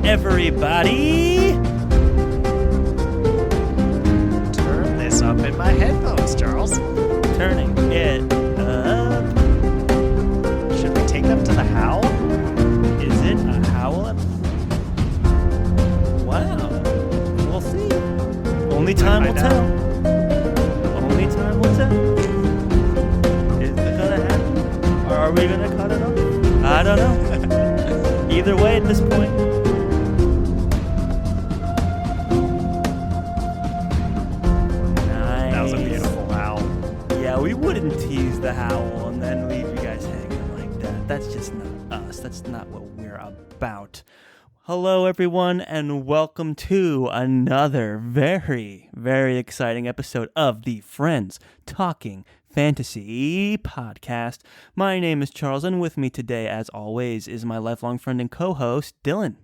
everybody. Turn this up in my headphones, Charles. Turning it up. Should we take them to the howl? Is it a howl? Wow. We'll see. Only time will tell. Only time will tell. Is it gonna happen? Or are we gonna cut it off? I don't know. Either way at this point. That was a beautiful howl. Yeah, we wouldn't tease the howl and then leave you guys hanging like that. That's just not us. That's not what we're about. Hello, everyone, and welcome to another very, very exciting episode of the Friends Talking Fantasy podcast. My name is Charles, and with me today, as always, is my lifelong friend and co-host, Dylan.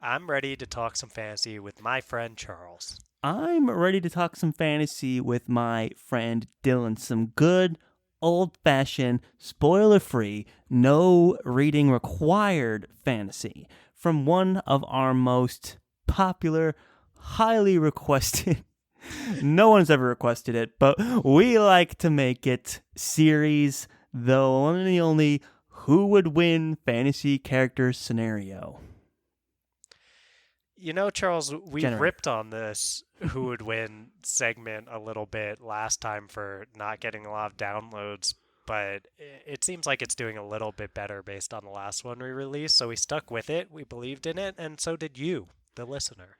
I'm ready to talk some fantasy with my friend Charles. I'm ready to talk some fantasy with my friend Dylan. Some good, old-fashioned, spoiler-free, no reading required fantasy from one of our most popular, highly requested, no one's ever requested it, but we like to make it series, the one and the only Who Would Win fantasy character scenario. You know, Charles, we Generator. ripped on this Who Would Win segment a little bit last time for not getting a lot of downloads, but it seems like it's doing a little bit better based on the last one we released, so we stuck with it, we believed in it, and so did you, the listener.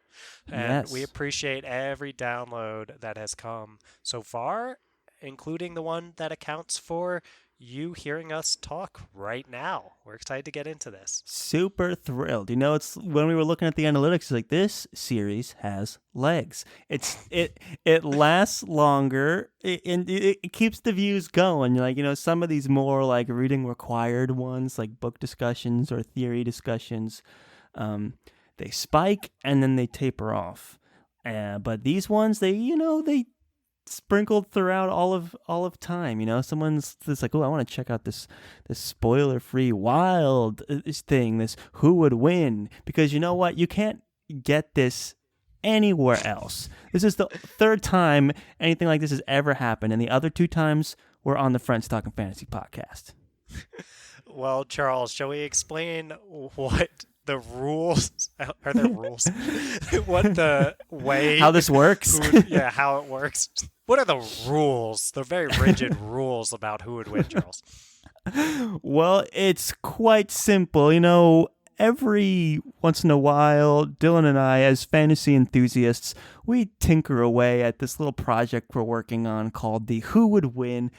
And Yes. we appreciate every download that has come so far, including the one that accounts for you hearing us talk right now. We're excited to get into this. Super thrilled. You know, it's when we were looking at the analytics, it's like this series has legs. It lasts longer and it keeps the views going. Like, you know, some of these more like reading required ones, like book discussions or theory discussions, they spike and then they taper off. But these ones, they sprinkled throughout all of time. You know, someone's just like, oh, I want to check out this spoiler-free wild thing, this Who Would Win, because you know what, you can't get this anywhere else. This is the third time anything like this has ever happened, and the other two times were on the Friends Talking Fantasy podcast. Well, Charles, shall we explain what the rules are? There rules? What the way? How this works? How it works. What are the rules? The very rigid rules about who would win, Charles. Well, it's quite simple. You know, every once in a while, Dylan and I, as fantasy enthusiasts, we tinker away at this little project we're working on called the Who Would Win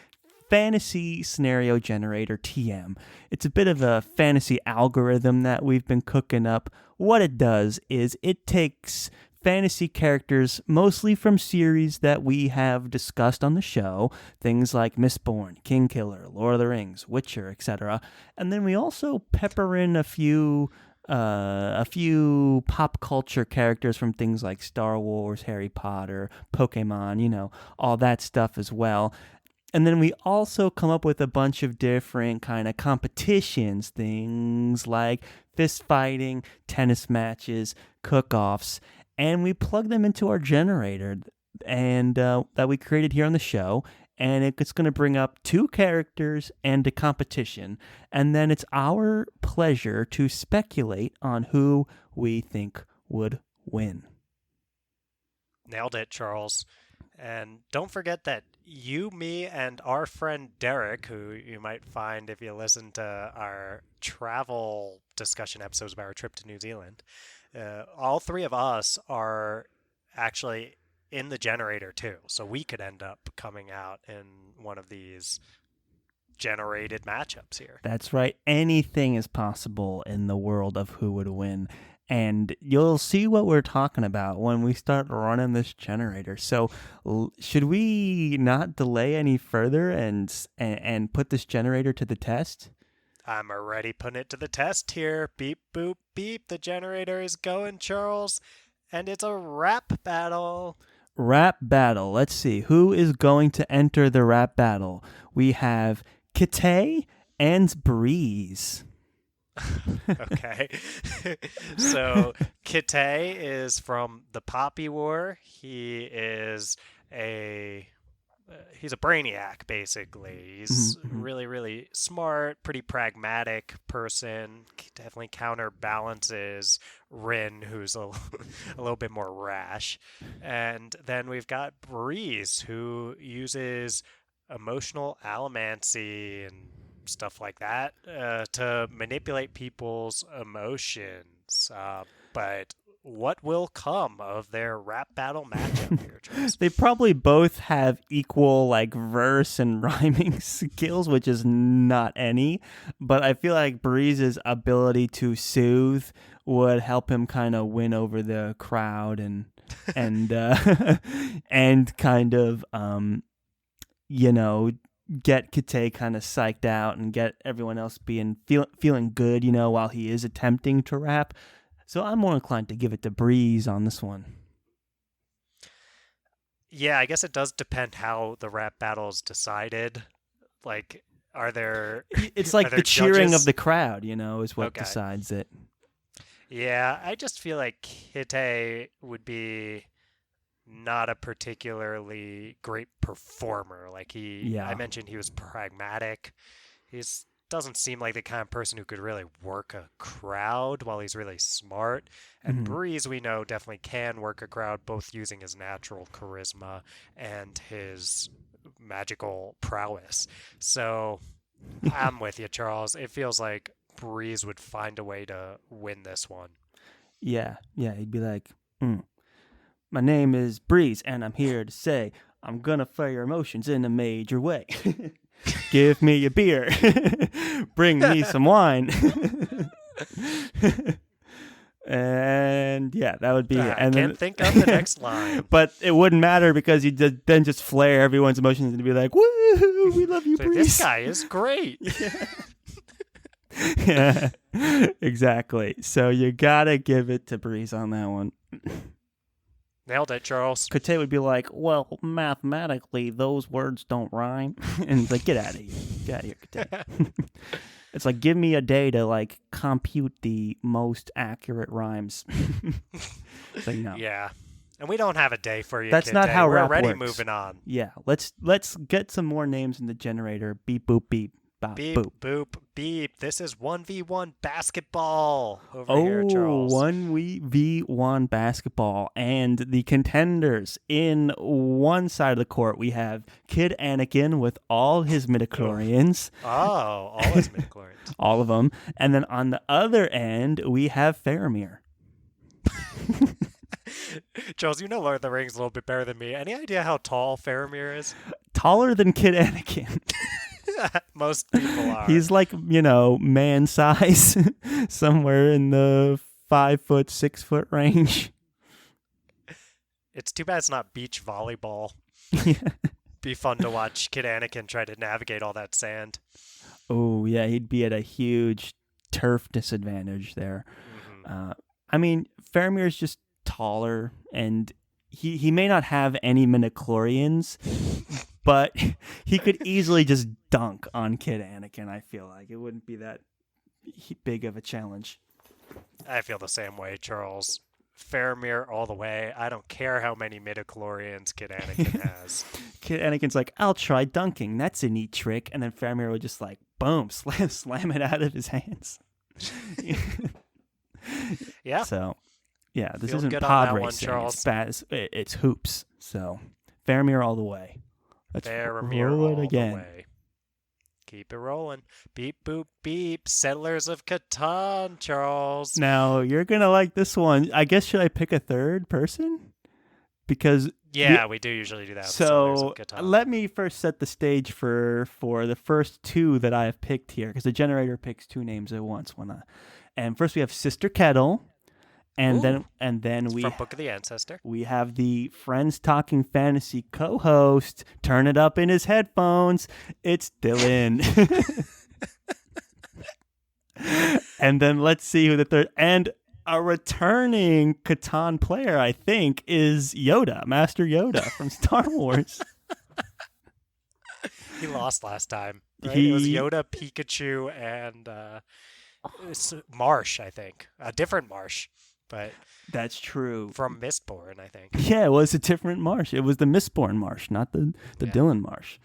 Fantasy Scenario Generator, TM. It's a bit of a fantasy algorithm that we've been cooking up. What it does is it takes fantasy characters, mostly from series that we have discussed on the show, things like Mistborn, Kingkiller, Lord of the Rings, Witcher, etc. And then we also pepper in a few pop culture characters from things like Star Wars, Harry Potter, Pokemon, you know, all that stuff as well. And then we also come up with a bunch of different kind of competitions, things like fist fighting, tennis matches, cook-offs, and we plug them into our generator and that we created here on the show, and it's going to bring up two characters and a competition, and then it's our pleasure to speculate on who we think would win. Nailed it, Charles. And don't forget that you, me, and our friend Derek, who you might find if you listen to our travel discussion episodes about our trip to New Zealand, all three of us are actually in the generator too. So we could end up coming out in one of these generated matchups here. That's right. Anything is possible in the world of Who Would Win. And you'll see what we're talking about when we start running this generator. So should we not delay any further and put this generator to the test? I'm already putting it to the test here. Beep, boop, beep. The generator is going, Charles. And it's a rap battle. Rap battle. Let's see. Who is going to enter the rap battle? We have Kite and Breeze. Okay. So Kite is from the Poppy War. A he's a brainiac basically. Mhm, He's mhm. really really smart, pretty pragmatic person. Definitely counterbalances Rin, who's a little bit more rash. And then we've got Breeze, who uses emotional allomancy and stuff like that to manipulate people's emotions. But what will come of their rap battle matchup here, Charles? They probably both have equal like verse and rhyming skills, which is not any. But I feel like Breeze's ability to soothe would help him kind of win over the crowd and and kind of you know get Kite kind of psyched out and get everyone else feeling good, while he is attempting to rap. So I'm more inclined to give it to Breeze on this one. Yeah, I guess it does depend how the rap battle is decided. Like, are there It's are like the there cheering of judges? the crowd, is what Okay. decides it. Yeah, I just feel like Kite would be not a particularly great performer. I Yeah. mentioned he was pragmatic. He's doesn't seem like the kind of person who could really work a crowd while he's really smart. And Hmm. Breeze, we know, definitely can work a crowd, both using his natural charisma and his magical prowess. So I'm with you, Charles. It feels like Breeze would find a way to win this one. Yeah. Yeah. He'd be like, my name is Breeze, and I'm here to say I'm gonna fire your emotions in a major way. Give me a beer. Bring me some wine. And yeah, that would be it. I And can't then, think of the next line. but it wouldn't matter because you did then just flare everyone's emotions and be like, "Woo, we love you, So this Breeze." guy is great. Yeah, exactly. So you gotta give it to Breeze on that one. Nailed it, Charles. Kate would be like, "Well, mathematically, those words don't rhyme," and it's like, "Get out of here, get out of here, Kate." It's like, give me a day to like compute the most accurate rhymes. It's like, no, Yeah. And we don't have a day for you, that's Kid not Day. how We're rap already works. moving on. Yeah, let's get some more names in the generator. Beep boop beep bop Beep, boop. boop, beep. This is 1v1 basketball over here, Oh, Charles. 1v1 basketball. And the contenders in one side of the court, we have Kid Anakin with all his Oof. midichlorians, Oh, all his midichlorians. all of them. And then on the other end, we have Faramir. Charles, you know Lord of the Rings a little bit better than me. Any idea how tall Faramir is? Taller than Kid Anakin. Most people are. He's like, man size, somewhere in the 5 foot, 6 foot range. It's too bad it's not beach volleyball. Yeah. Be fun to watch Kid Anakin try to navigate all that sand. Oh, yeah, he'd be at a huge turf disadvantage there. Hmm. I mean, Faramir's just taller, and he may not have any midichlorians, but he could easily just dunk on Kid Anakin, I feel like. It wouldn't be that big of a challenge. I feel the same way, Charles. Faramir all the way. I don't care how many midichlorians Kid Anakin has. Kid Anakin's like, I'll try dunking. That's a neat trick. And then Faramir would just like, boom, slam it out of his hands. Yeah. So, yeah, this Feel isn't good on pod that one, racing. Charles. It's hoops. So, Faramir all the way. Let's Faramir roll it all again. the way. Keep it rolling. Beep, boop, beep. Settlers of Catan, Charles. Now, you're going to like this one. I guess, should I pick a third person? Because Yeah, we do usually do that with Settlers so of Catan. let me first set the stage for the first two that I have picked here, because the generator picks two names at once. And first we have Sister Kettle, and Ooh. then we From Book of the Ancestor. we have the Friends Talking Fantasy co-host. Turn it up in his headphones. It's Dylan. And then let's see who the third, and a returning Catan player, I think, is Yoda, Master Yoda from Star Wars. He lost last time. Right? It was Yoda, Pikachu, and Marsh, I think. A different Marsh, but That's true. from Mistborn, I think. Yeah, it was a different Marsh. It was the Mistborn Marsh, not the Yeah. Dylan Marsh.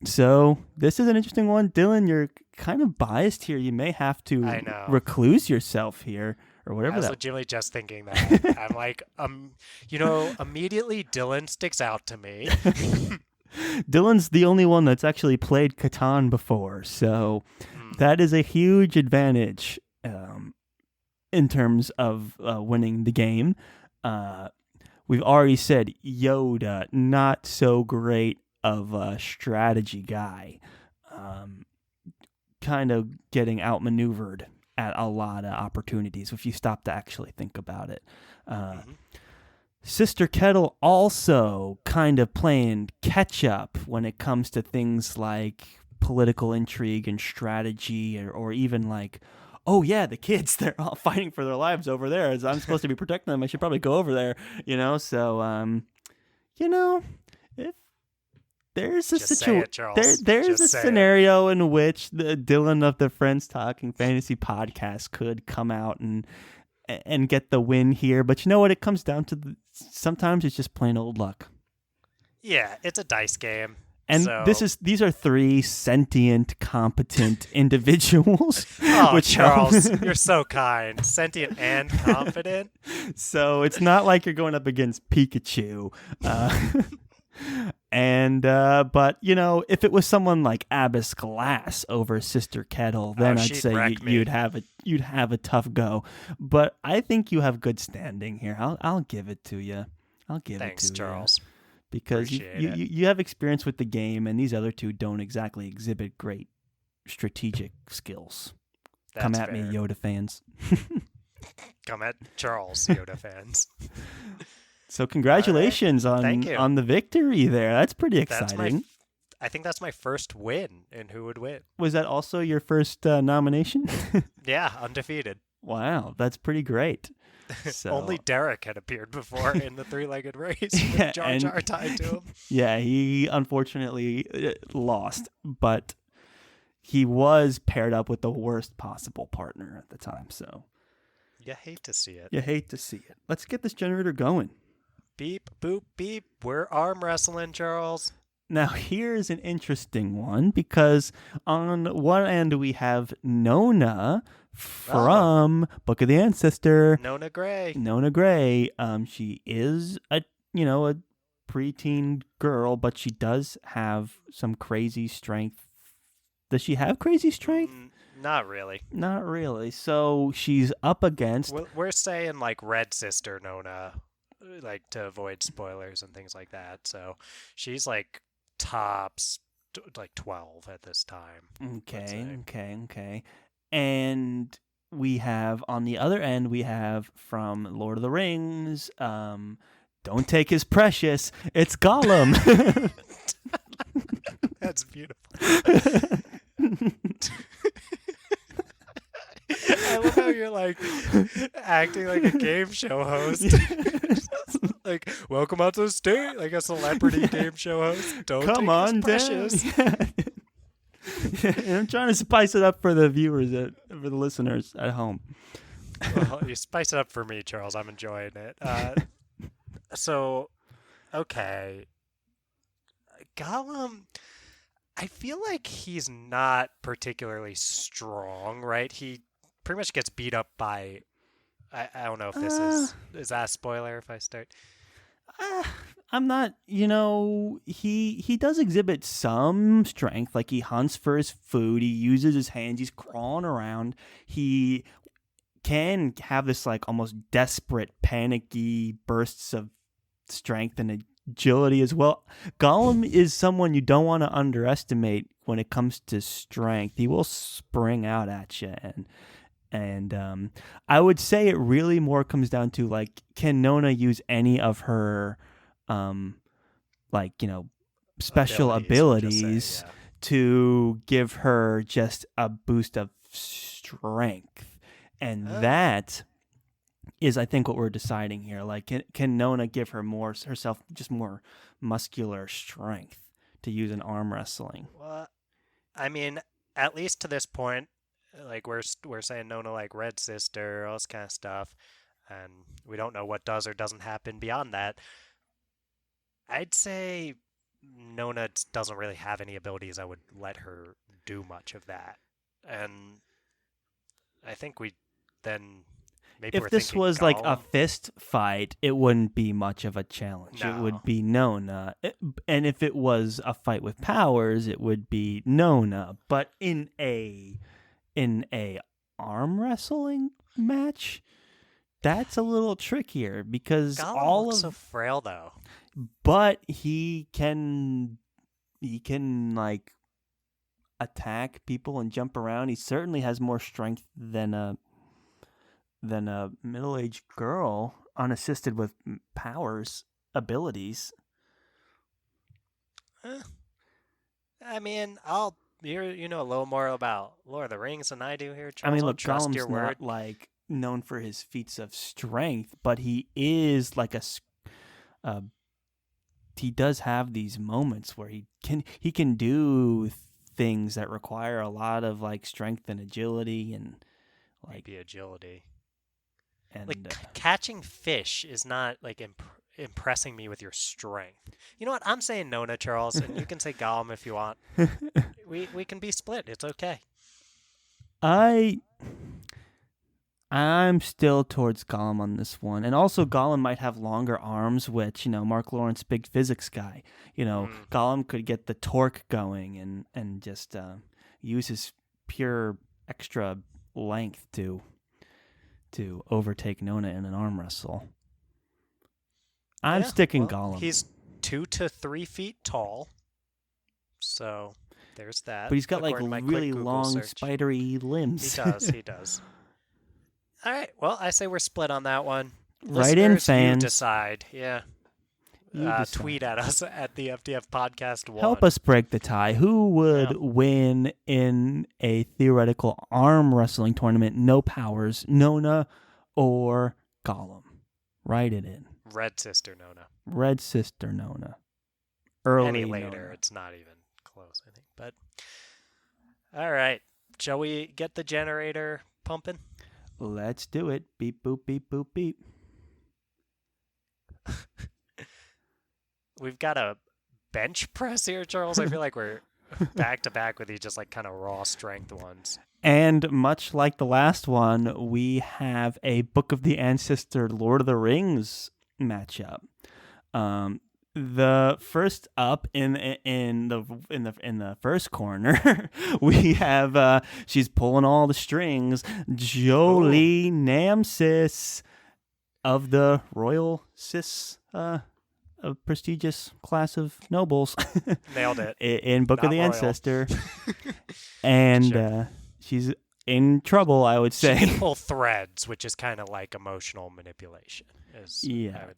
So this is an interesting one. Dylan, you're kind of biased here. You may have to I know. recluse yourself here or I whatever was that. legitimately just thinking that. I'm like, immediately Dylan sticks out to me. Dylan's the only one that's actually played Catan before, so that is a huge advantage in terms of winning the game. We've already said Yoda, not so great of a strategy guy, kind of getting outmaneuvered at a lot of opportunities if you stop to actually think about it. Sister Kettle also kind of playing catch up when it comes to things like political intrigue and strategy, or even like, oh yeah, the kids, they're all fighting for their lives over there. As I'm supposed to be protecting them, I should probably go over there, So, if there's a situation, there's a scenario in which the Dylan of the Friends Talking Fantasy podcast could come out and get the win here. But you know what? It comes down to sometimes it's just plain old luck. Yeah, it's a dice game. And these are three sentient, competent individuals. Oh, Charles, you're so kind. Sentient and competent. So it's not like you're going up against Pikachu. But if it was someone like Abyss Glass over Sister Kettle, then I'd say you'd have a tough go. But I think you have good standing here. I'll give it to you. Thanks, Charles. Because you have experience with the game, and these other two don't exactly exhibit great strategic skills. Come at me, Yoda fans. Come at Charles, Yoda fans. So congratulations on the victory there. That's pretty exciting. I think that's my first win in Who Would Win. Was that also your first nomination? Yeah, undefeated. Wow, that's pretty great. So. Only Derek had appeared before in the three-legged race with Jar Jar tied to him. Yeah, he unfortunately lost, but he was paired up with the worst possible partner at the time. So you hate to see it. Let's get this generator going. Beep, boop, beep. We're arm wrestling, Charles. Now, here's an interesting one because on one end we have Nona from Book of the Ancestor. Nona Gray. She is a preteen girl, but she does have some crazy strength. Does she have crazy strength? Not really. Not really. So she's up against... We're saying like Red Sister Nona, like to avoid spoilers and things like that. So she's like tops like 12 at this time. Okay. And we have on the other end, we have from Lord of the Rings, don't take his precious, it's Gollum. That's beautiful. I love how you're like acting like a game show host. Like, welcome out to the stage, like a celebrity game show host. Don't come on, precious. I'm trying to spice it up for the viewers, for the listeners at home. Well, you spice it up for me, Charles. I'm enjoying it. Okay. Gollum, I feel like he's not particularly strong, right? He pretty much gets beat up by... I don't know if this is that a spoiler if I start? I'm not, he does exhibit some strength. Like he hunts for his food. He uses his hands. He's crawling around. He can have this like almost desperate, panicky bursts of strength and agility as well. Gollum is someone you don't want to underestimate when it comes to strength. He will spring out at you, and I would say it really more comes down to like, can Nona use any of her special abilities to give her just a boost of strength? And that is, I think, what we're deciding here. Like, can Nona give herself just more muscular strength to use in arm wrestling? Well, I mean, at least to this point, like we're saying Nona like Red Sister, all this kind of stuff, and we don't know what does or doesn't happen beyond that. I'd say Nona doesn't really have any abilities I would let her do much of that, and I think we then maybe If we're this thinking was like a Gollum. fist fight, it wouldn't be much of a challenge. It No, would be Nona. And if it was a fight with powers, it would be Nona. But in a arm wrestling match, that's a little trickier because Gollum all looks so of frail though. but he can like attack people and jump around. He certainly has more strength than a middle-aged girl unassisted with powers abilities. Eh, I mean, I'll you know a little more about Lord of the Rings than I do here, I Charles. mean, I'll look, trust your Gollum's word. not like known for his feats of strength, but he is like uh, he does have these moments where he can do things that require a lot of like strength and agility and like Maybe agility. Like and catching fish is not like impressing me with your strength. You know what? I'm saying Nona, Charles, and you can say Gollum if you want. We can be split. It's okay. I I'm still towards Gollum on this one. And also Gollum might have longer arms, which, Mark Lawrence, big physics guy. Mm, Gollum could get the torque going and just use his pure extra length to overtake Nona in an arm wrestle. I'm yeah. sticking Well, Gollum. he's 2 to 3 feet tall, so there's that. But he's got like according to my quick really Google long search. spidery limbs. He does. He does. All right. Well, I say we're split on that one. Right in, Listeners, you fans. decide. Yeah. You decide. Tweet at us at the FDF Podcast 1. Help us break the tie. Who would win in a theoretical arm wrestling tournament? No powers, Nona or Gollum? Write it in. Red Sister Nona. Red Sister Nona. Early Any later, Nona. it's not even close, I think. But all right. Shall we get the generator pumping? Let's do it. Beep, boop, beep, boop, beep. We've got a bench press here, Charles. I feel like we're back to back with these just like kind of raw strength ones. And much like the last one, we have a Book of the Ancestor Lord of the Rings matchup. The first up in the first corner, we have she's pulling all the strings, Jolie Namsis of the Royal Cis, a prestigious class of nobles. Nailed it. In Book Not of the royal. Ancestor, and Sure. she's in trouble, I would She say. can pull threads, which is kind of like emotional manipulation. I would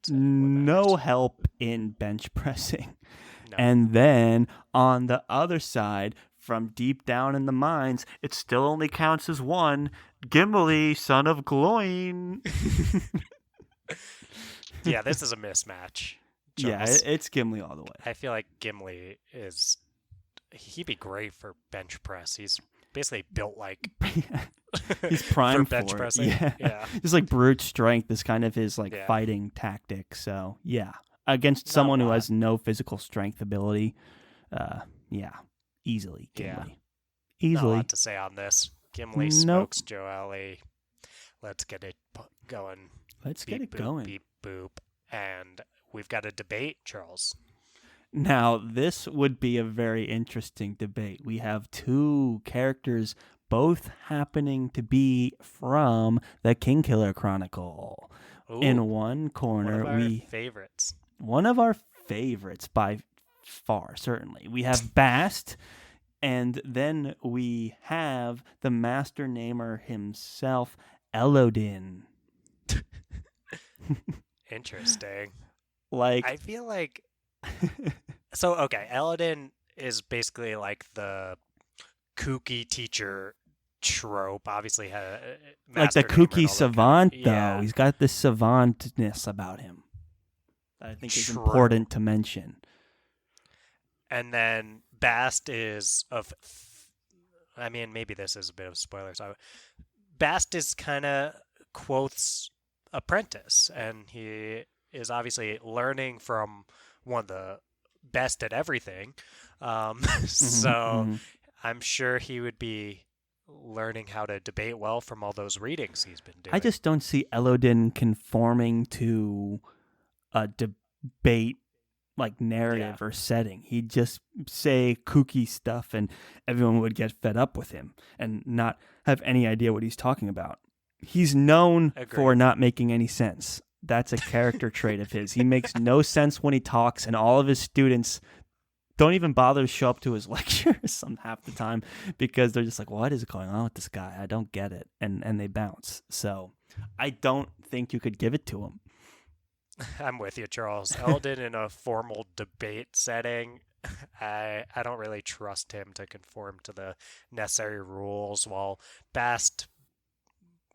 say, no help in bench pressing. No. And then on the other side, from deep down in the mines, it still only counts as one. Gimli, son of Gloin. Yeah, this is a mismatch. Yeah, Charles. it's Gimli all the way. I feel like Gimli he'd be great for bench press. He's basically built like He's primed for bench for pressing. it. Yeah. Just like brute strength is kind of his like Yeah. fighting tactic. So yeah, against Not someone a who lot. has no physical strength ability, easily Yeah. Gimli. Not a Easily. lot to say on this. Gimli Nope. smokes Joelle. Let's get it going. Let's Beep, get it boop, going. Beep boop. And we've got a debate, Charles. Now, this would be a very interesting debate. We have two characters, both happening to be from the Kingkiller Chronicle. Ooh, In one corner, one of our favorites by far, certainly. We have Bast, and then we have the master namer himself, Elodin. Interesting. Like, I feel like so. Okay, Elodin is basically like the kooky teacher trope. Obviously, had like the kooky savant, though. He's got this savantness about him that I think is important to mention. And then Bast is of I mean, maybe this is a bit of a spoiler. So Bast is kind of Quoth's apprentice, and he is obviously learning from one of the best at everything. Hmm. So Hmm. I'm sure he would be learning how to debate well from all those readings he's been I doing. just don't see Elodin conforming to a debate like Yeah, narrative or setting. He'd just say kooky stuff and everyone would get fed up with him and not have any idea what he's talking about. He's known for agreed. not making any sense. That's a character trait of his. He makes no sense when he talks, and all of his students don't even bother to show up to his lectures some half the time because they're just like, what is going on with this guy? I don't get it. And they bounce. So I don't think you could give it to him. I'm with you, Charles. Eldon in a formal debate setting, I don't really trust him to conform to the necessary rules, while Bast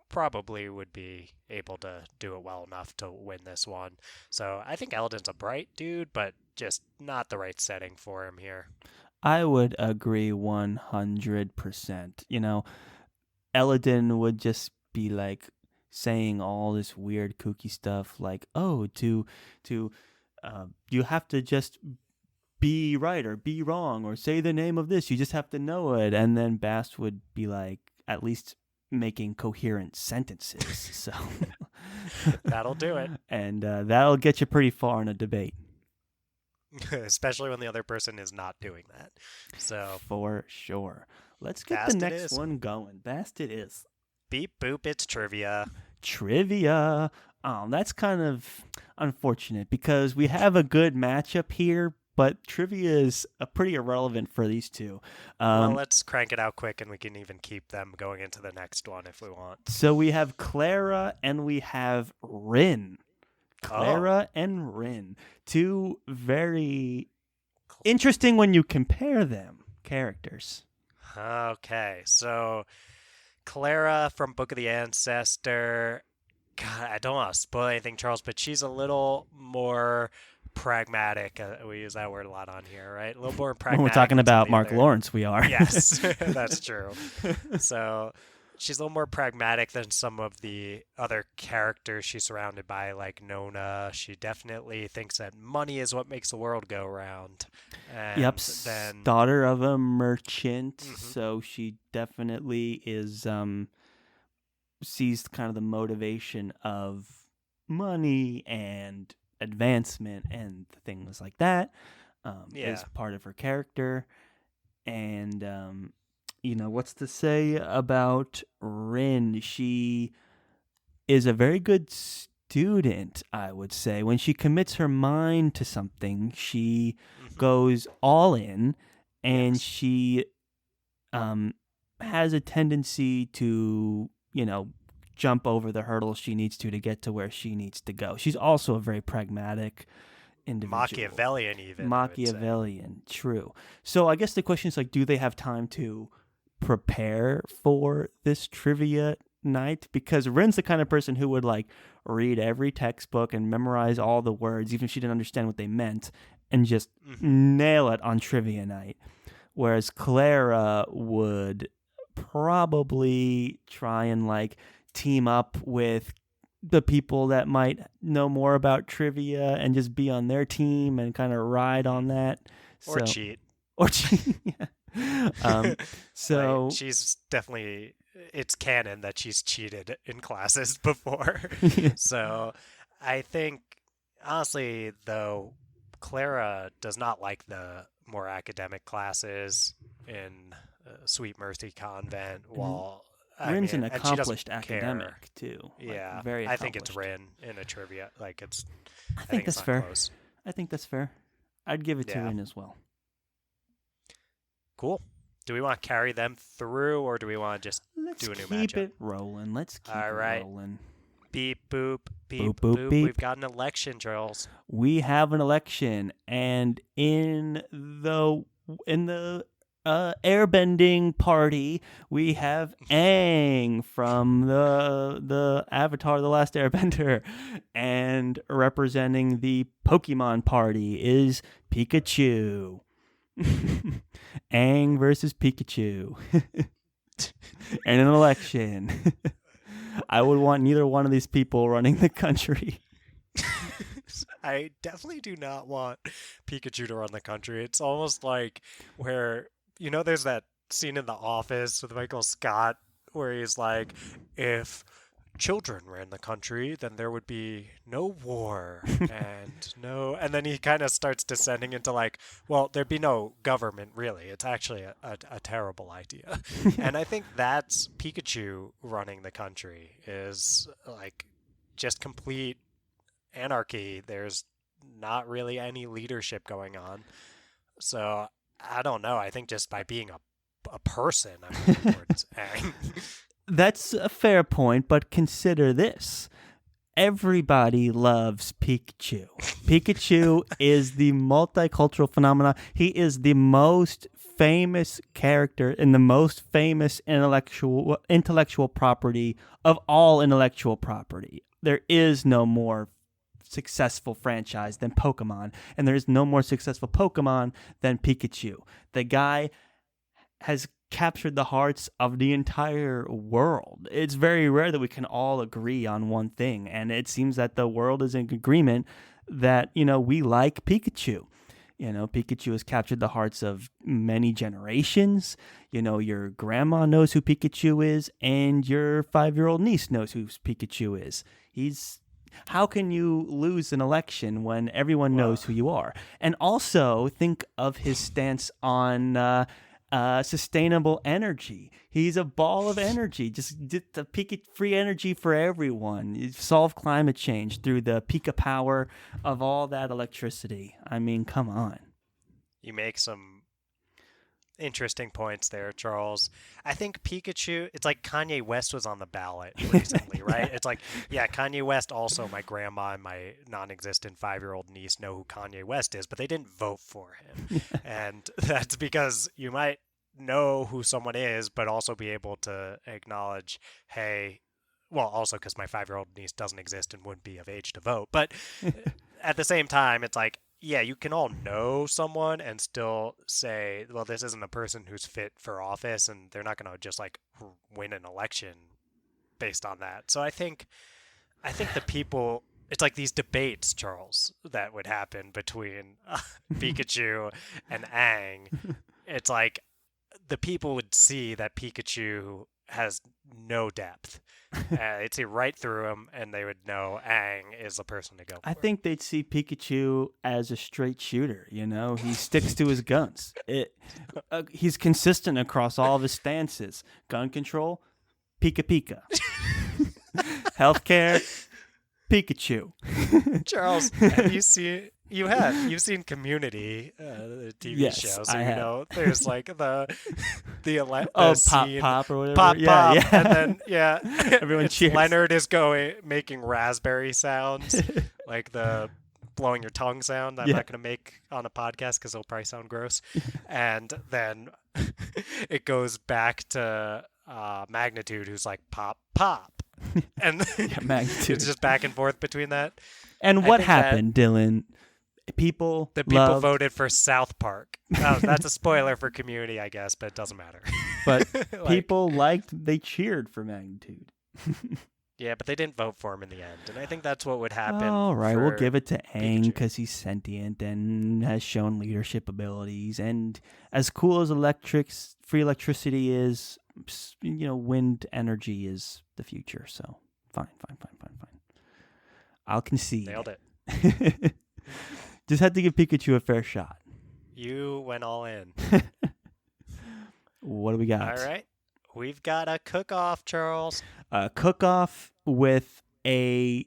probably would be able to do it well enough to win this one. So I think Eldon's a bright dude, but just not the right setting for him here. I would agree 100%. Eladin would just be like saying all this weird kooky stuff like, oh, to you have to just be right or be wrong or say the name of this. You just have to know it. And then Bast would be like, at least making coherent sentences. So, That'll do it, and that'll get you pretty far in a debate. especially when the other person is not doing that. So, For sure. Let's get the Bast it next is. one going. Bast it is. Beep boop, it's trivia. Trivia. That's kind of unfortunate because we have a good matchup here, but trivia is pretty irrelevant for these two. Well, Um, let's crank it out quick and we can even keep them going into the next one if we want. so we have Clara and we have Rin. Oh, Clara and Rin. Two very interesting when you compare them characters. okay. So Clara from Book of the Ancestor. God, I don't want to spoil anything, Charles, but she's a little more pragmatic. We use that word a lot on here, right? A little more When we're pragmatic talking than some of about the Mark other. Lawrence, we are. Yes, that's true. So she's a little more pragmatic than some of the other characters she's surrounded by, like Nona. She definitely thinks that money is what makes the world go round. Yep, And then, daughter of a merchant, mhm, so she definitely is sees kind of the motivation of money and advancement and things like that is yeah, part of her character. And what's to say about Rin? She is a very good student, I would say. When she commits her mind to something, she hmm, goes all in, and yes, she has a tendency to, jump over the hurdles she needs to get to where she needs to go. She's also a very pragmatic individual. Machiavellian, even I would say. Machiavellian, true. So I guess the question is like, do they have time to prepare for this trivia night? Because Rin's the kind of person who would like read every textbook and memorize all the words, even if she didn't understand what they meant, and just Hmm. nail it on trivia night. Whereas Clara would probably try and like team up with the people that might know more about trivia and just be on their team and kind of ride Hmm. on that. Or So, cheat. or yeah. Like So she's definitely it's canon that she's cheated in classes before. So I think honestly though Clara does not like the more academic classes in Sweet Mercy Convent and while I Rin's an mean and she doesn't accomplished care. academic too, like Yeah, very I think it's accomplished. Rin in a trivia. Like I I think think it's that's not fair. close. I think that's fair. I'd give it to Yeah. Rin as well. Cool. Do we want to carry them through or do we want to just Let's do a new keep matchup? it rolling. Let's keep All it right. rolling. Beep boop Boop beep boop boop. beep. We've got an election, Charles. We have an election, and in the airbending party, we have Aang from the Avatar: The Last Airbender, and representing the Pokemon party is Pikachu. Aang versus Pikachu. in an election. I would want neither one of these people running the country. I definitely do not want Pikachu to run the country. It's almost like where, there's that scene in The Office with Michael Scott where he's like, if children ran the country, then there would be no war and then he kind of starts descending into like, well, there'd be no government really. It's actually a terrible idea. And I think that's Pikachu running the country is like just complete anarchy. There's not really any leadership going on. So I don't know. I think just by being a person, I'm moving towards Aang. That's a fair point, but consider this. Everybody loves Pikachu. Pikachu is the multicultural phenomenon. He is the most famous character and the most famous intellectual property of all intellectual property. There is no more successful franchise than Pokemon, and there is no more successful Pokemon than Pikachu. The guy has captured the hearts of the entire world. It's very rare that we can all agree on one thing, and it seems that the world is in agreement that, we like Pikachu. Pikachu has captured the hearts of many generations. Your grandma knows who Pikachu is, and your 5-year-old niece knows who Pikachu is. How can you lose an election when everyone knows who you are? And also think of his stance on sustainable energy. He's a ball of energy. Just the free energy for everyone. Solve climate change through the Pika power of all that electricity. I mean, come on. You make some interesting points there, Charles. I think Pikachu, it's like Kanye West was on the ballot recently, right? It's like, yeah, Kanye West also, my grandma and my non-existent 5-year-old niece know who Kanye West is, but they didn't vote for him. And that's because you might know who someone is, but also be able to acknowledge, hey, well, also because my 5-year-old niece doesn't exist and wouldn't be of age to vote. But at the same time, it's like, yeah, you can all know someone and still say, well, this isn't a person who's fit for office, and they're not going to just like win an election based on that. So I think the people, it's like these debates, Charles, that would happen between Pikachu and Aang. It's like the people would see that Pikachu has no depth. They'd see right through him, and they would know Aang is the person to go for. I think they'd see Pikachu as a straight shooter. He sticks to his guns. He's consistent across all of his stances. Gun control, Pika Pika. Healthcare, Pikachu. Charles, have you seen? You've seen Community, the TV show, so I have. There's like the scene, pop or whatever. Pop, Yeah. and then Everyone cheers. Leonard is making raspberry sounds, like the blowing your tongue sound. I'm not gonna make on a podcast because it'll probably sound gross. And then it goes back to Magnitude, who's like pop, pop, and Magnitude. it's just back and forth between that. And what happened, Dylan? The people voted for South Park. Oh, that's a spoiler for Community, I guess, but it doesn't matter. But people they cheered for Magnitude. Yeah, but they didn't vote for him in the end, and I think that's what would happen. All right, we'll give it to Aang Pikachu. because he's sentient and has shown leadership abilities. And as cool as free electricity is, wind energy is the future. So fine. I'll concede. Nailed it. Just had to give Pikachu a fair shot. You went all in. What do we got? All right. We've got a cook-off, Charles. A cook-off with a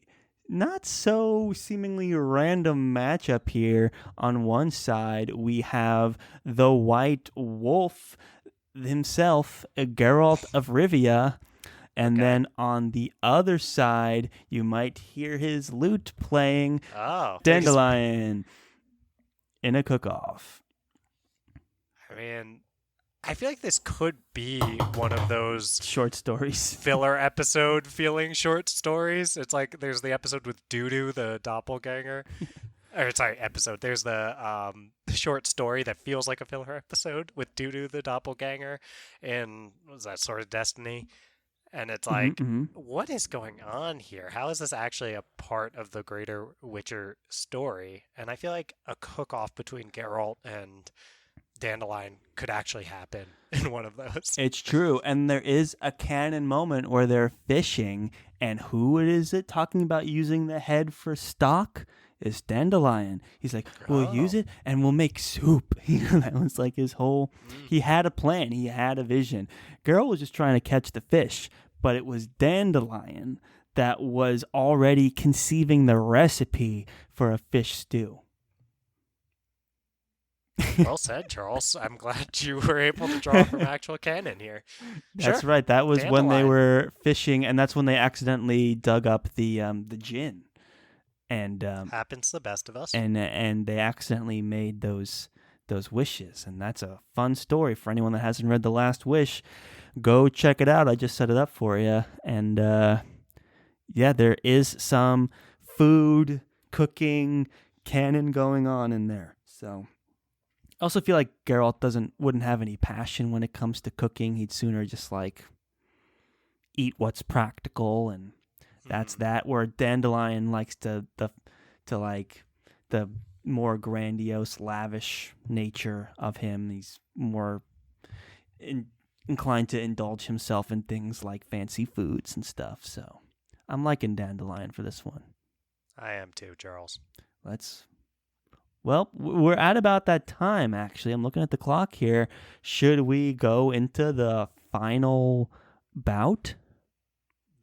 not so seemingly random matchup here. On one side, we have the White Wolf himself, Geralt of Rivia. And then on the other side, you might hear his lute playing Dandelion in a cook-off. I mean, I feel like this could be one of those short stories, filler episode feeling short stories. It's like there's the episode with Doodoo, the doppelganger, or sorry, episode. There's the short story that feels like a filler episode with Dudu the doppelganger in what was that, Sort of Destiny, and it's Hmm. like, Hmm. what is going on here? How is this actually a part of the greater Witcher story? And I feel like a cook-off between Geralt and Dandelion could actually happen in one of those. It's true, and there is a canon moment where they're fishing, and who is it talking about using the head for stock? Is Dandelion. He's like, we'll use Oh. it and we'll make soup. That was like his whole. Mm. He had a plan. He had a vision. Girl was just trying to catch the fish, but it was Dandelion that was already conceiving the recipe for a fish stew. Well said, Charles. I'm glad you were able to draw from actual canon here. That's Sure. right. That was when they Dandelion. were fishing, and that's when they accidentally dug up the gin, and Happens to the best of us. and they accidentally made those wishes, and that's a fun story for anyone that hasn't read The Last Wish. Go check it out. I just set it up for you, and yeah, there is some food cooking canon going on in there. So I also feel like Geralt wouldn't have any passion when it comes to cooking. He'd sooner just like eat what's practical, and that's Mhm. that. Where Dandelion likes to like the more grandiose, lavish nature of him. He's more inclined to indulge himself in things like fancy foods and stuff. So I'm liking Dandelion for this one. I am too, Charles. Well, we're at about that time, actually. I'm looking at the clock here. Should we go into the final bout?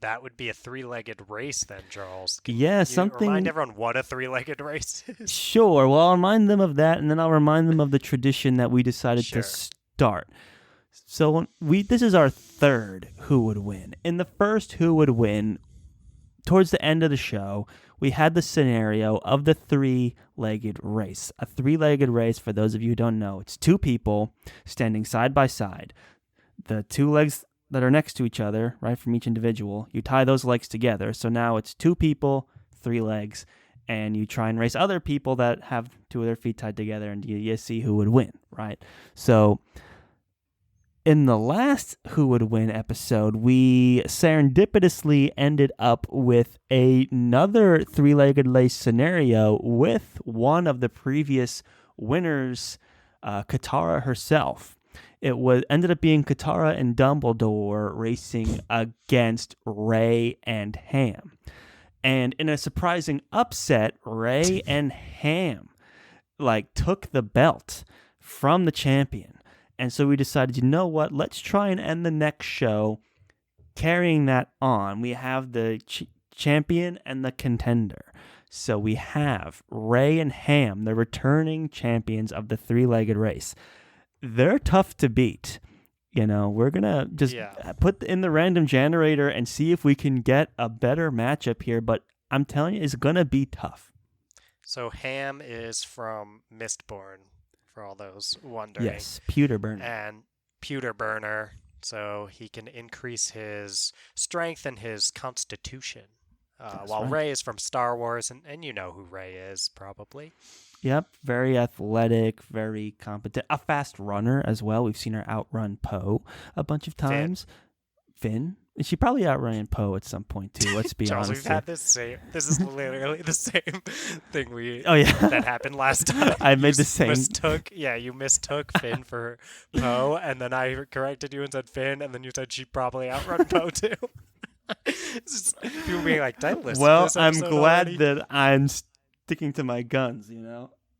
That would be a three-legged race then, Charles. Can Yeah, you something. remind everyone what a three-legged race is? Sure. Well, I'll remind them of that, and then I'll remind them of the tradition that we decided Sure. to start. So this is our third Who Would Win. In the first Who Would Win, towards the end of the show, we had the scenario of the three-legged race. A three-legged race, for those of you who don't know, it's two people standing side by side. The two legs that are next to each other, right, from each individual, you tie those legs together. So now it's two people, three legs, and you try and race other people that have two of their feet tied together, and you see who would win, right? So in the last Who Would Win episode, we serendipitously ended up with another three-legged race scenario with one of the previous winners, Katara herself. It ended up being Katara and Dumbledore racing against Rey and Ham. And in a surprising upset, Rey and Ham took the belt from the champion. And so we decided, you know what? Let's try and end the next show carrying that on. We have the champion and the contender. So we have Rey and Ham, the returning champions of the three-legged race. They're tough to beat. We're going to just put in the random generator and see if we can get a better matchup here. But I'm telling you, it's going to be tough. So Ham is from Mistborn, for all those wondering. Yes, Pewter Burner. And Pewter Burner, so he can increase his strength and his constitution. While right. Rey is from Star Wars, and you know who Rey is, probably. Yep, very athletic, very competent. A fast runner as well. We've seen her outrun Poe a bunch of times. Finn? She probably outran Poe at some point too. Let's be Charles, honest. we've had this is literally the same thing that happened last time. I made the same. You mistook Finn for Poe, and then I corrected you and said Finn, and then you said she probably outrun Poe too. People being like, "Did I listen well, to this I'm episode glad already?" that I'm sticking to my guns.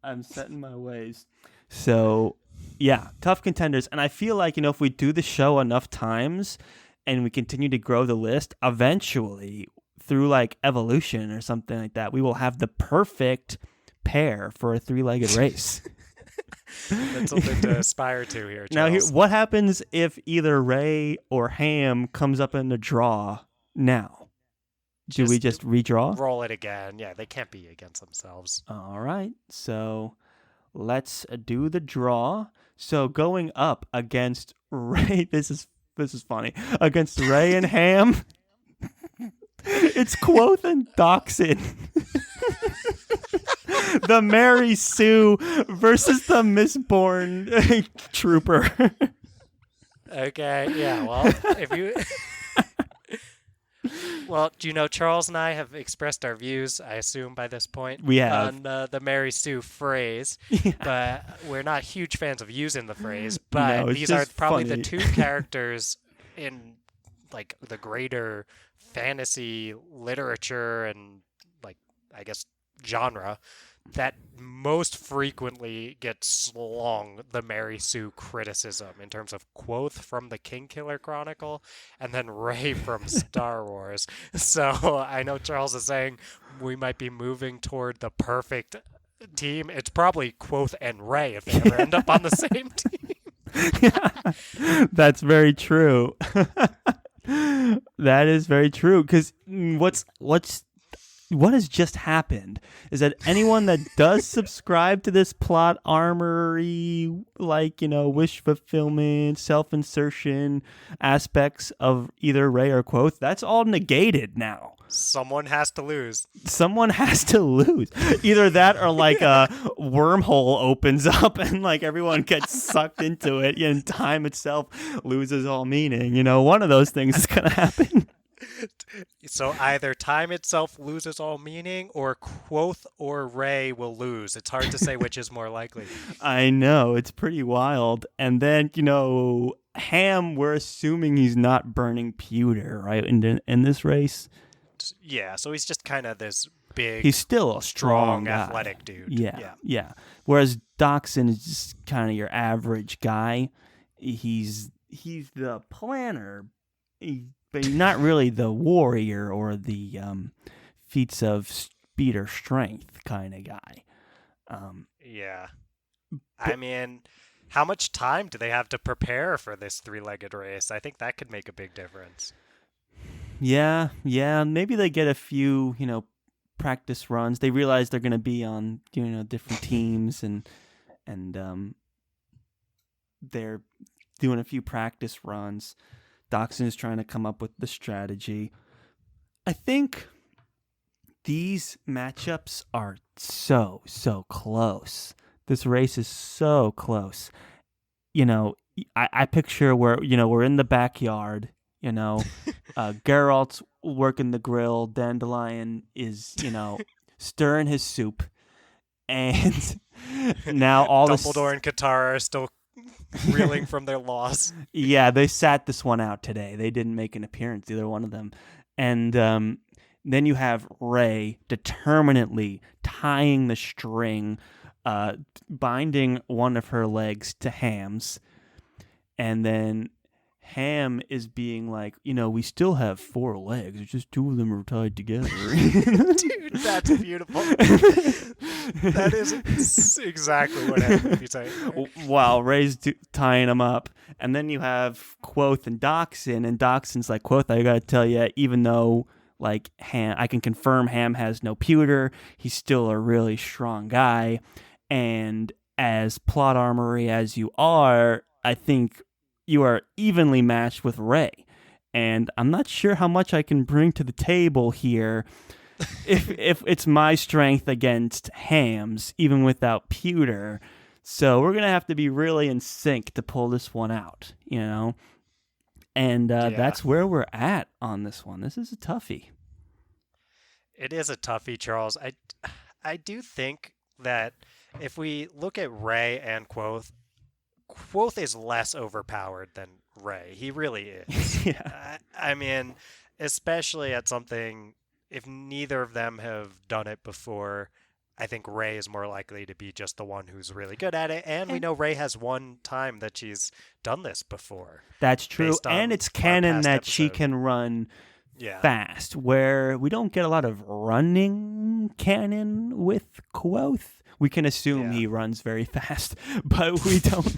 I'm set in my ways. So, yeah, tough contenders. And I feel like, if we do the show enough times and we continue to grow the list, eventually, through evolution or something like that, we will have the perfect pair for a three-legged race. That's something to aspire to here, Now, Charles. what happens if either Rey or Ham comes up in a draw now? Do we just redraw? Roll it again. Yeah, they can't be against themselves. All right. So let's do the draw. So going up against Rey, this is funny. Against Rey and Ham, it's Quoth and Doxin. The Mary Sue versus the Mistborn trooper. Okay, yeah, well, if you... Well, do you know Charles and I have expressed our views, I assume by this point, We have. on the Mary Sue phrase, Yeah. but we're not huge fans of using the phrase. No, But it's these are just probably the funny. two characters in like the greater fantasy literature and like I guess genre that most frequently get slung the Mary Sue criticism in terms of Quoth from the Kingkiller Chronicle and then Rey from Star Wars. So I know Charles is saying we might be moving toward the perfect team. It's probably Quoth and Rey if they ever end up on the same team. That's very true. That is very true. Because what has just happened is that anyone that does subscribe to this plot armory, like, wish fulfillment, self-insertion aspects of either Rey or Quoth, that's all negated now. Someone has to lose. Someone has to lose. Either that or like a wormhole opens up and like everyone gets sucked into it and time itself loses all meaning. One of those things is going to happen. So either time itself loses all meaning or Quoth or Rey will lose. It's hard to say which is more likely. I know. It's pretty wild. And then, Ham, we're assuming he's not burning pewter, right, in this race? Yeah, so he's just kind of this big... He's still a strong guy. athletic dude. Yeah. Whereas Doxson is just kind of your average guy. He's the planner, but he's not really the warrior or the feats of speed or strength kind of guy. Yeah. I mean, how much time do they have to prepare for this three-legged race? I think that could make a big difference. Yeah. Maybe they get a few, practice runs. They realize they're going to be on, different teams and they're doing a few practice runs. Doxson is trying to come up with the strategy. I think these matchups are so close. This race is so close. I picture where, we're in the backyard, Geralt's working the grill. Dandelion is, stirring his soup. And now all Dumbledore and Katara are still reeling from their loss. Yeah, they sat this one out today. They didn't make an appearance, either one of them. And then you have Rey determinedly tying the string, binding one of her legs to Ham's. And then Ham is being like, we still have 4 legs. It's just 2 of them are tied together. Dude, that's beautiful. That is exactly what I would be saying. While Rey's tying them up. And then you have Quoth and Doxson. And Doxson's like, Quoth, I got to tell you, even though like Ham, I can confirm Ham has no pewter, he's still a really strong guy. And as plot armory as you are, I think you are evenly matched with Rey. And I'm not sure how much I can bring to the table here if it's my strength against Ham's, even without pewter. So we're going to have to be really in sync to pull this one out, And that's where we're at on this one. This is a toughie. It is a toughie, Charles. I do think that if we look at Rey and Quoth is less overpowered than Rey. He really is. Yeah. I mean, especially at something, if neither of them have done it before, I think Rey is more likely to be just the one who's really good at it. And we know Rey has one time that she's done this before. That's true. And it's canon that she can run fast, where we don't get a lot of running canon with Quoth. We can assume he runs very fast, but we don't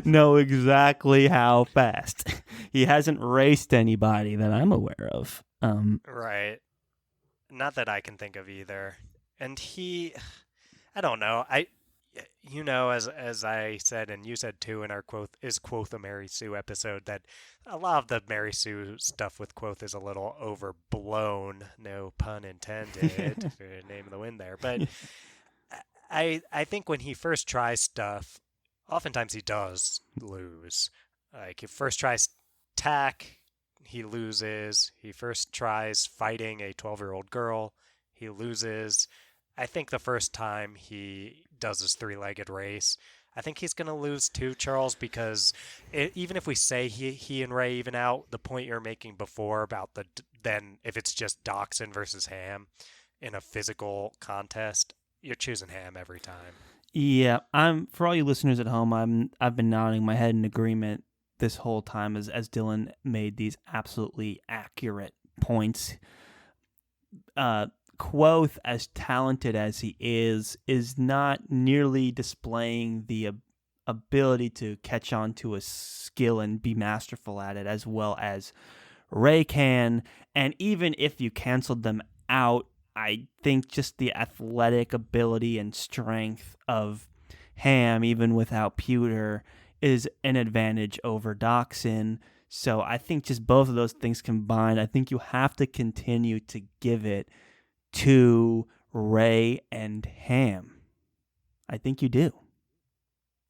know exactly how fast. He hasn't raced anybody that I'm aware of. Right. Not that I can think of either. And I don't know. As I said, and you said too in our Quoth a Mary Sue episode, that a lot of the Mary Sue stuff with Quoth is a little overblown. No pun intended. For the name of the wind there. But I think when he first tries stuff, oftentimes he does lose. Like he first tries tack, he loses. He first tries fighting a 12-year-old girl, he loses. I think the first time he does his three-legged race, I think he's going to lose too, Charles, because even if we say he and Ray even out, the point you're making before about then if it's just Dachshund versus Ham in a physical contest, you're choosing Ham every time. Yeah, I'm for all you listeners at home, I've been nodding my head in agreement this whole time as Dylan made these absolutely accurate points. Quoth, as talented as he is not nearly displaying the ability to catch on to a skill and be masterful at it as well as Ray can. And even if you canceled them out, I think just the athletic ability and strength of Ham, even without Pewter, is an advantage over Dachshund. So I think just both of those things combined, I think you have to continue to give it to Ray and Ham. I think you do.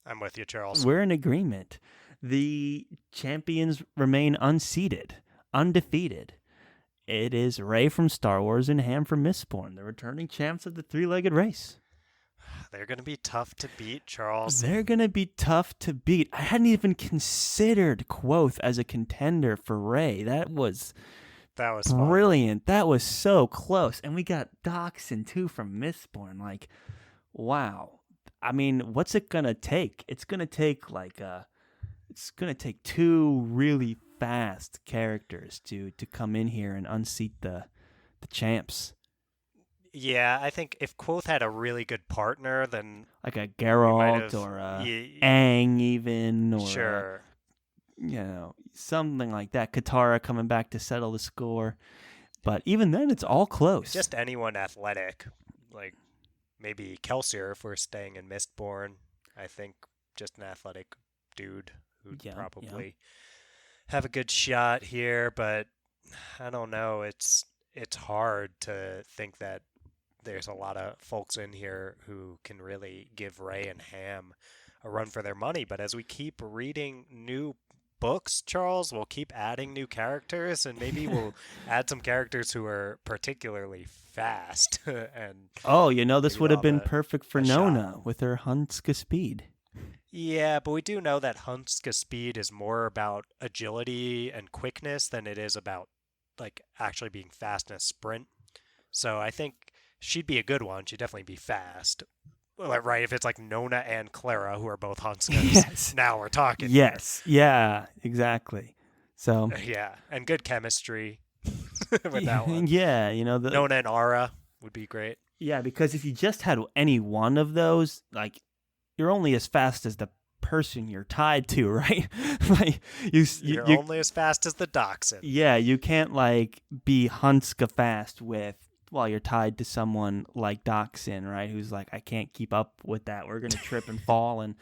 I'm with you, Charles. We're in agreement. The champions remain unseated, undefeated. It is Ray from Star Wars and Ham from Mistborn, the returning champs of the three-legged race. They're going to be tough to beat, Charles. They're going to be tough to beat. I hadn't even considered Quoth as a contender for Ray. That was brilliant. Fun. That was so close. And we got Dachshund, too, from Mistborn. Like, wow. I mean, what's it going to take? It's going to take, two really fast characters to come in here and unseat the champs. Yeah, I think if Quoth had a really good partner, then like a Geralt or a Aang even, or sure, something like that. Katara coming back to settle the score, but even then, it's all close. Just anyone athletic, like maybe Kelsier if we're staying in Mistborn. I think just an athletic dude who'd probably have a good shot here, but I don't know. It's hard to think that there's a lot of folks in here who can really give Ray and Ham a run for their money. But as we keep reading new books, Charles, we'll keep adding new characters, and maybe we'll add some characters who are particularly fast. And this would have been perfect for Nona with her Hunska speed. Yeah, but we do know that Hunska speed is more about agility and quickness than it is about like actually being fast in a sprint. So I think she'd be a good one. She'd definitely be fast. Right, if it's like Nona and Clara, who are both Hunskas. Yes. Now we're talking. Yes. Here. Yeah, exactly. So yeah, and good chemistry with that one. Yeah, Nona and Ara would be great. Yeah, because if you just had any one of those, like, you're only as fast as the person you're tied to, right? Like you're only as fast as the Dachshund. Yeah, you can't be Hunska fast while you're tied to someone like Dachshund, right? Who's like, I can't keep up with that. We're gonna trip and fall, and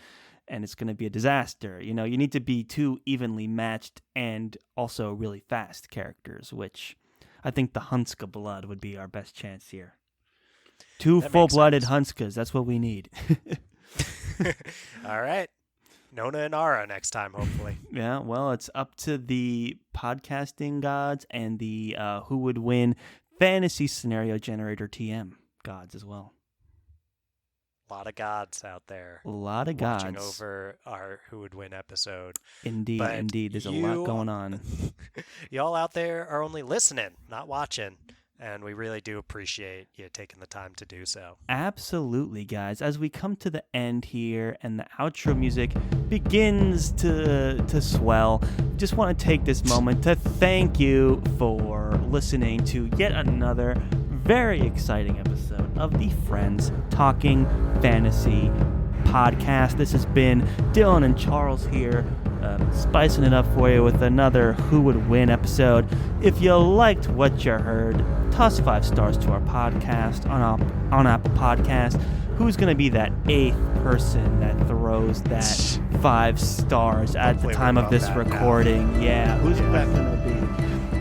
it's gonna be a disaster. You need to be two evenly matched and also really fast characters, which I think the Hunska blood would be our best chance here. Two full-blooded Hunskas. That's what we need. All right. Nona and Ara next time, hopefully. Yeah, well, it's up to the podcasting gods and the who would win fantasy scenario generator TM gods as well. A lot of gods out there. A lot of gods. Watching over our who would win episode. Indeed. There's a lot going on. Y'all out there are only listening, not watching. And we really do appreciate you taking the time to do so. Absolutely, guys. As we come to the end here and the outro music begins to swell, just want to take this moment to thank you for listening to yet another very exciting episode of the Friends Talking Fantasy podcast. This has been Dylan and Charles here, spicing it up for you with another Who Would Win episode. If you liked what you heard, toss 5 stars to our podcast on Apple Podcasts. Who's going to be that 8th person that throws that 5 stars at the time of this recording? Yeah, who's that going to be?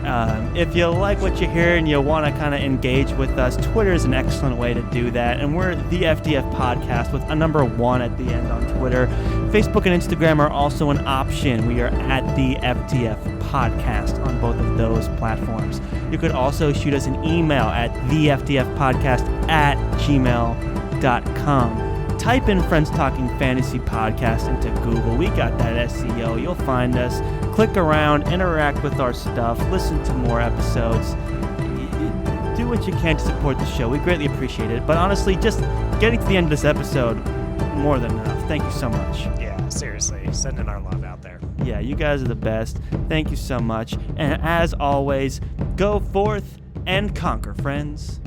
If you like what you hear and you want to kind of engage with us, Twitter is an excellent way to do that. And we're the FDF Podcast with a number 1 at the end on Twitter. Facebook and Instagram are also an option. We are at the FDF Podcast on both of those platforms. You could also shoot us an email at thefdfpodcast@gmail.com. Type in Friends Talking Fantasy Podcast into Google. We got that SEO. You'll find us. Click around, interact with our stuff, listen to more episodes. Do what you can to support the show. We greatly appreciate it. But honestly, just getting to the end of this episode, more than enough. Thank you so much. Yeah, seriously. Sending our love out there. Yeah, you guys are the best. Thank you so much. And as always, go forth and conquer, friends.